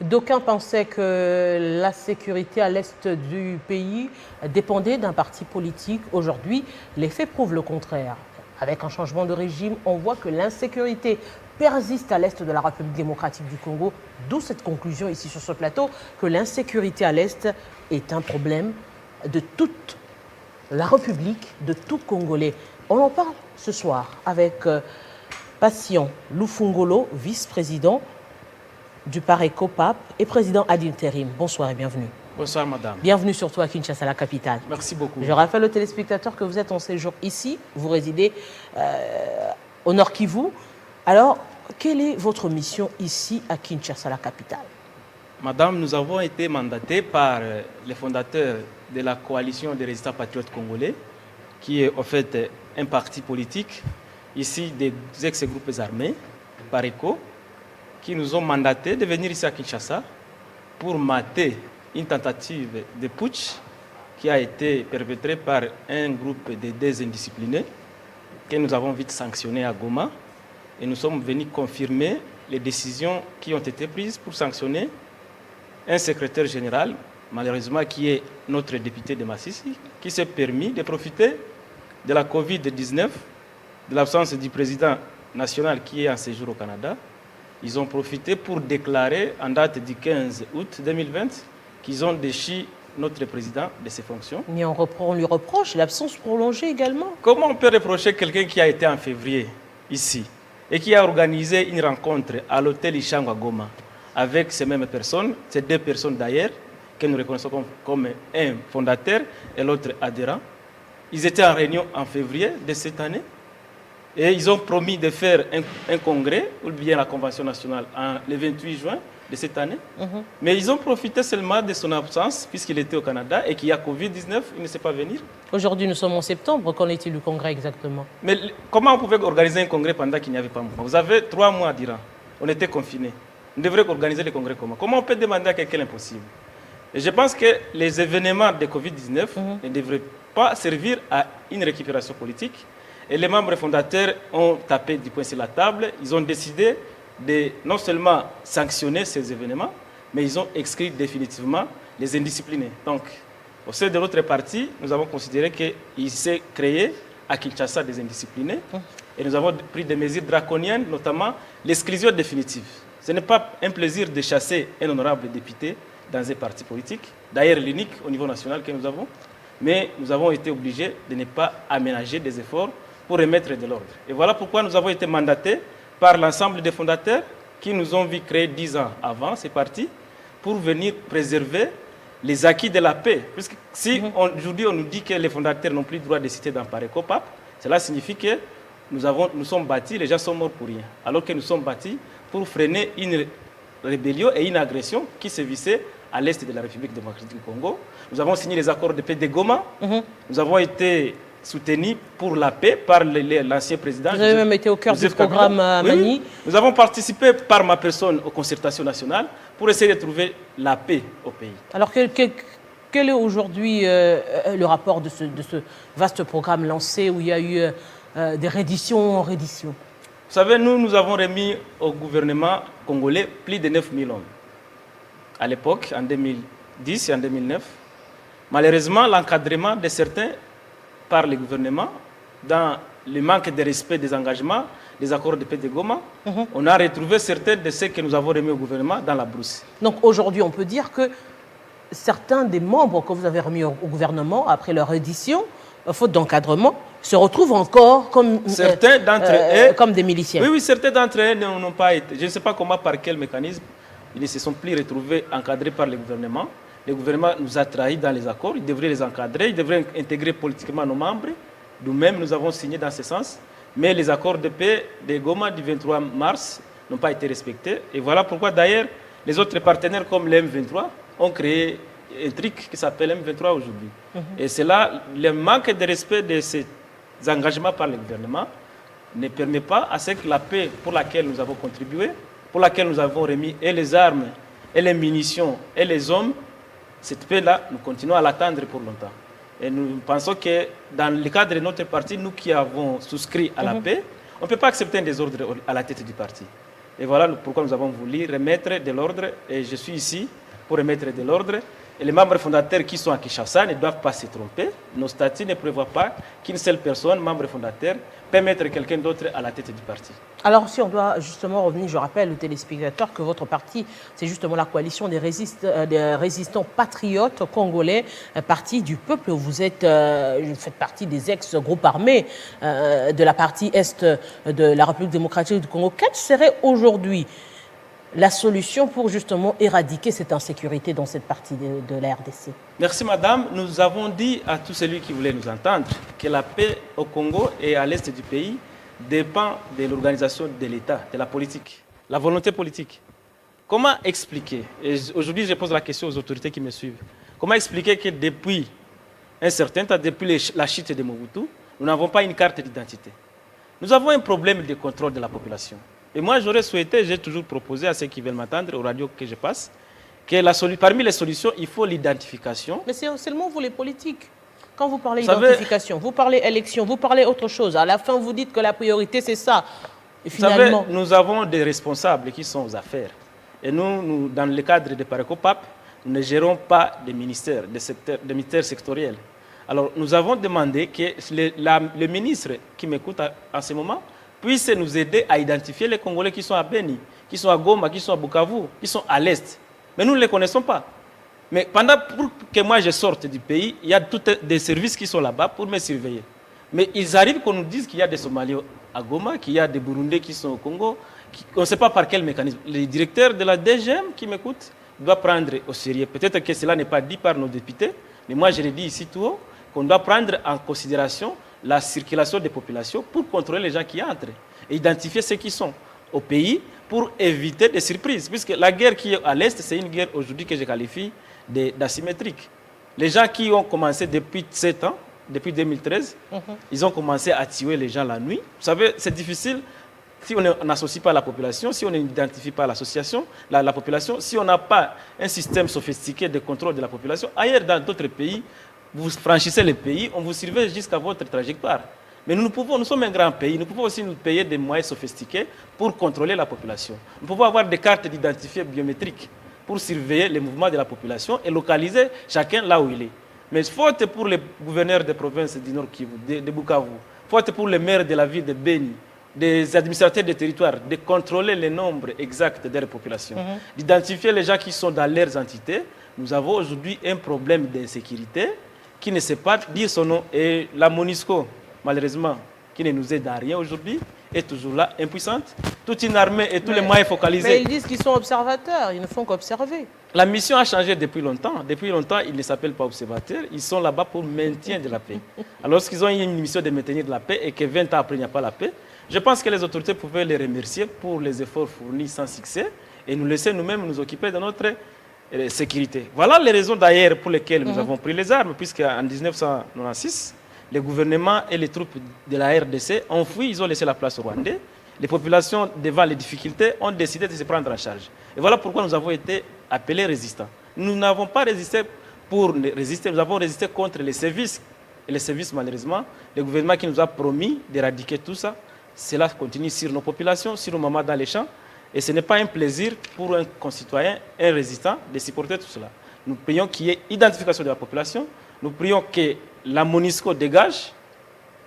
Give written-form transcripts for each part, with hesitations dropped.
D'aucuns pensaient que la sécurité à l'est du pays dépendait d'un parti politique. Aujourd'hui, les faits prouvent le contraire. Avec un changement de régime, on voit que l'insécurité persiste à l'est de la République démocratique du Congo, d'où cette conclusion ici sur ce plateau que l'insécurité à l'est est un problème de toute la République, de tout Congolais. On en parle ce soir avec Patient Lufungolo, vice-président du PARECO-PAP et président ad interim. Bonsoir et bienvenue. Bonsoir madame. Bienvenue surtout à Kinshasa, la capitale. Merci beaucoup. Je rappelle aux téléspectateurs que vous êtes en séjour ici, vous résidez au Nord Kivu. Alors, quelle est votre mission ici à Kinshasa, la capitale? Madame, nous avons été mandatés par les fondateurs de la coalition des résistants patriotes congolais, qui est en fait un parti politique, ici des ex-groupes armés, PARECO, qui nous ont mandatés de venir ici à Kinshasa pour mater une tentative de putsch qui a été perpétrée par un groupe de désindisciplinés que nous avons vite sanctionné à Goma. Et nous sommes venus confirmer les décisions qui ont été prises pour sanctionner un secrétaire général, malheureusement qui est notre député de Massissi, qui s'est permis de profiter de la Covid-19, de l'absence du président national qui est en séjour au Canada. Ils ont profité pour déclarer en date du 15 août 2020 qu'ils ont déchu notre président de ses fonctions. Mais on lui reproche l'absence prolongée également. Comment on peut reprocher quelqu'un qui a été en février ici et qui a organisé une rencontre à l'hôtel Ishango à Goma avec ces mêmes personnes, ces deux personnes d'ailleurs, que nous reconnaissons comme un fondateur et l'autre adhérent. Ils étaient en réunion en février de cette année et ils ont promis de faire un congrès, ou bien la Convention nationale, le 28 juin de cette année. Mais ils ont profité seulement de son absence, puisqu'il était au Canada et qu'il y a Covid-19, il ne sait pas venir. Aujourd'hui, nous sommes en septembre. Qu'en est-il du congrès exactement? Mais comment on pouvait organiser un congrès pendant qu'il n'y avait pas de mouvement? Vous avez 3 mois d'Iran. On était confinés. On devrait organiser le congrès comment? Comment on peut demander à quelqu'un l'impossible? Et je pense que les événements de Covid-19 ne devraient pas servir à une récupération politique. Et les membres fondateurs ont tapé du poing sur la table. Ils ont décidé de non seulement sanctionner ces événements, mais ils ont exclu définitivement les indisciplinés. Donc, au sein de notre parti, nous avons considéré qu'il s'est créé à Kinshasa des indisciplinés et nous avons pris des mesures draconiennes, notamment l'exclusion définitive. Ce n'est pas un plaisir de chasser un honorable député dans un parti politique, d'ailleurs l'unique au niveau national que nous avons, mais nous avons été obligés de ne pas aménager des efforts pour remettre de l'ordre. Et voilà pourquoi nous avons été mandatés par l'ensemble des fondateurs qui nous ont vu créer 10 ans avant ces partis pour venir préserver les acquis de la paix. Puisque si aujourd'hui on nous dit que les fondateurs n'ont plus le droit de citer dans PARECO-PAP, cela signifie que nous sommes bâtis, les gens sont morts pour rien. Alors que nous sommes bâtis pour freiner une rébellion et une agression qui se vissait à l'est de la République démocratique du Congo. Nous avons signé les accords de paix de Goma. Nous avons été soutenus pour la paix par l'ancien président. Vous avez même été au cœur du programme Mani. Oui. Nous avons participé par ma personne aux concertations nationales pour essayer de trouver la paix au pays. Alors, quel est aujourd'hui le rapport de ce vaste programme lancé où il y a eu des redditions en reddition? Vous savez, nous avons remis au gouvernement congolais plus de 9000 hommes. À l'époque, en 2010 et en 2009. Malheureusement, l'encadrement de certains par le gouvernement, dans le manque de respect des engagements, des accords de paix de Goma, on a retrouvé certains de ceux que nous avons remis au gouvernement dans la brousse. Donc aujourd'hui, on peut dire que certains des membres que vous avez remis au gouvernement, après leur édition, faute d'encadrement, se retrouvent encore comme, certains d'entre eux, comme des miliciens. Oui, certains d'entre eux n'ont pas été. Je ne sais pas comment, par quel mécanisme, ils ne se sont plus retrouvés encadrés par le gouvernement. Le gouvernement nous a trahis dans les accords, il devrait les encadrer, il devrait intégrer politiquement nos membres. Nous-mêmes, nous avons signé dans ce sens. Mais les accords de paix de Goma du 23 mars n'ont pas été respectés. Et voilà pourquoi, d'ailleurs, les autres partenaires comme le M23 ont créé un truc qui s'appelle M23 aujourd'hui. Et c'est là, le manque de respect de ces engagements par le gouvernement ne permet pas à ce que la paix pour laquelle nous avons contribué, pour laquelle nous avons remis et les armes, et les munitions, et les hommes, cette paix-là, nous continuons à l'attendre pour longtemps. Et nous pensons que dans le cadre de notre parti, nous qui avons souscrit à la paix, on ne peut pas accepter un désordre à la tête du parti. Et voilà pourquoi nous avons voulu remettre de l'ordre. Et je suis ici pour remettre de l'ordre. Et les membres fondateurs qui sont à Kinshasa ne doivent pas se tromper. Nos statuts ne prévoient pas qu'une seule personne, membre fondateur, peut mettre quelqu'un d'autre à la tête du parti. Alors, si on doit justement revenir, je rappelle aux téléspectateurs que votre parti, c'est justement la coalition des résistants patriotes congolais, parti du peuple. Vous faites partie des ex-groupes armés de la partie Est de la République démocratique du Congo. Quelle serait aujourd'hui la solution pour justement éradiquer cette insécurité dans cette partie de la RDC? Merci madame. Nous avons dit à tous celui qui voulait nous entendre que la paix au Congo et à l'est du pays dépend de l'organisation de l'État, de la politique, la volonté politique. Comment expliquer, et aujourd'hui je pose la question aux autorités qui me suivent, comment expliquer que depuis un certain temps, depuis la chute de Mobutu, nous n'avons pas une carte d'identité? Nous avons un problème de contrôle de la population. Et moi, j'aurais souhaité, j'ai toujours proposé à ceux qui veulent m'entendre, aux radios que je passe, que parmi les solutions, il faut l'identification. Mais c'est seulement vous les politiques. Quand vous parlez identification, vous parlez élection, vous parlez autre chose. À la fin, vous dites que la priorité, c'est ça. Et finalement... Vous savez, nous avons des responsables qui sont aux affaires. Et nous dans le cadre de Pareco-PAP, nous ne gérons pas des ministères, des ministères sectoriels. Alors, nous avons demandé que le ministre qui m'écoute en ce moment puisse nous aider à identifier les Congolais qui sont à Beni, qui sont à Goma, qui sont à Bukavu, qui sont à l'Est. Mais nous ne les connaissons pas. Mais pour que moi je sorte du pays, il y a tous des services qui sont là-bas pour me surveiller. Mais ils arrivent qu'on nous dise qu'il y a des Somaliens à Goma, qu'il y a des Burundais qui sont au Congo, on ne sait pas par quel mécanisme. Le directeur de la DGM qui m'écoute doit prendre au sérieux. Peut-être que cela n'est pas dit par nos députés, mais moi je le dis ici tout haut, qu'on doit prendre en considération la circulation des populations pour contrôler les gens qui entrent et identifier ceux qui sont au pays pour éviter des surprises. Puisque la guerre qui est à l'Est, c'est une guerre aujourd'hui que je qualifie d'asymétrique. Les gens qui ont commencé depuis 7 ans, depuis 2013, ils ont commencé à tuer les gens la nuit. Vous savez, c'est difficile si on n'associe pas la population, si on n'identifie pas l'association, la population, si on n'a pas un système sophistiqué de contrôle de la population. Ailleurs, dans d'autres pays, vous franchissez le pays, on vous surveille jusqu'à votre trajectoire. Mais nous sommes un grand pays, nous pouvons aussi nous payer des moyens sophistiqués pour contrôler la population. Nous pouvons avoir des cartes d'identifiés biométriques pour surveiller les mouvements de la population et localiser chacun là où il est. Mais faute pour les gouverneurs des provinces du Nord Kivu, de Bukavu, faute pour les maires de la ville de Beni, des administrateurs des territoires, de contrôler le nombre exact de la population, d'identifier les gens qui sont dans leurs entités, nous avons aujourd'hui un problème d'insécurité qui ne sait pas dire son nom. Et la MONUSCO, malheureusement, qui ne nous aide à rien aujourd'hui, est toujours là, impuissante. Toute une armée et tous les moyens focalisés. Mais ils disent qu'ils sont observateurs, ils ne font qu'observer. La mission a changé depuis longtemps. Depuis longtemps, ils ne s'appellent pas observateurs, ils sont là-bas pour le maintien de la paix. Alors, lorsqu'ils ont une mission de maintenir de la paix et que 20 ans après, il n'y a pas la paix, je pense que les autorités pouvaient les remercier pour les efforts fournis sans succès et nous laisser nous-mêmes nous occuper de notre sécurité. Voilà les raisons d'ailleurs pour lesquelles nous avons pris les armes, puisqu'en 1996, les gouvernements et les troupes de la RDC ont fui, ils ont laissé la place aux Rwandais. Les populations, devant les difficultés, ont décidé de se prendre en charge. Et voilà pourquoi nous avons été appelés résistants. Nous n'avons pas résisté pour résister, nous avons résisté contre les services. Et les services, malheureusement, le gouvernement qui nous a promis d'éradiquer tout ça, cela continue sur nos populations, sur nos mamans dans les champs. Et ce n'est pas un plaisir pour un concitoyen, un résistant, de supporter tout cela. Nous prions qu'il y ait identification de la population. Nous prions que la MONUSCO dégage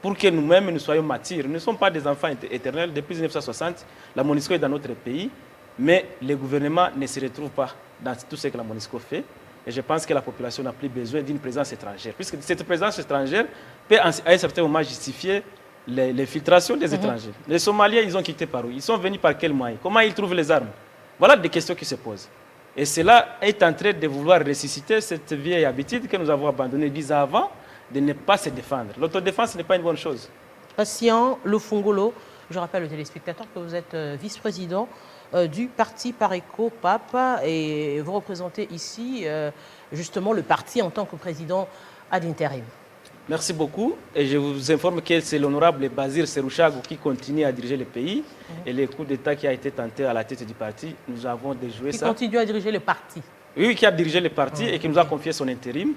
pour que nous-mêmes nous soyons matures. Nous ne sommes pas des enfants éternels. Depuis 1960, la MONUSCO est dans notre pays, mais le gouvernement ne se retrouve pas dans tout ce que la MONUSCO fait. Et je pense que la population n'a plus besoin d'une présence étrangère, puisque cette présence étrangère peut à un certain moment justifier les filtrations des étrangers. Les Somaliens, ils ont quitté par où? Ils sont venus par quels moyens? Comment ils trouvent les armes? Voilà des questions qui se posent. Et cela est en train de vouloir ressusciter cette vieille habitude que nous avons abandonnée 10 ans avant, de ne pas se défendre. L'autodéfense n'est pas une bonne chose. Patient Lufungolo, je rappelle aux téléspectateurs que vous êtes vice-président du parti Pareco-PAP et vous représentez ici justement le parti en tant que président ad interim. Merci beaucoup. Et je vous informe que c'est l'honorable Bazir Serouchago qui continue à diriger le pays. Et le coup d'État qui a été tenté à la tête du parti, nous avons déjoué ça. Qui continue à diriger le parti. Oui, qui a dirigé le parti et qui nous a confié son intérim.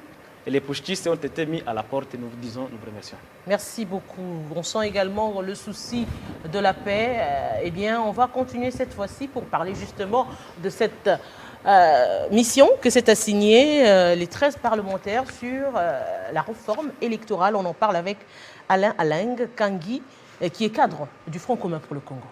et les putschistes ont été mis à la porte et nous vous remercions. Merci beaucoup. On sent également le souci de la paix. Eh bien, on va continuer cette fois-ci pour parler justement de cette mission que s'est assignée les 13 parlementaires sur la réforme électorale. On en parle avec Alain Kangui, qui est cadre du Front commun pour le Congo.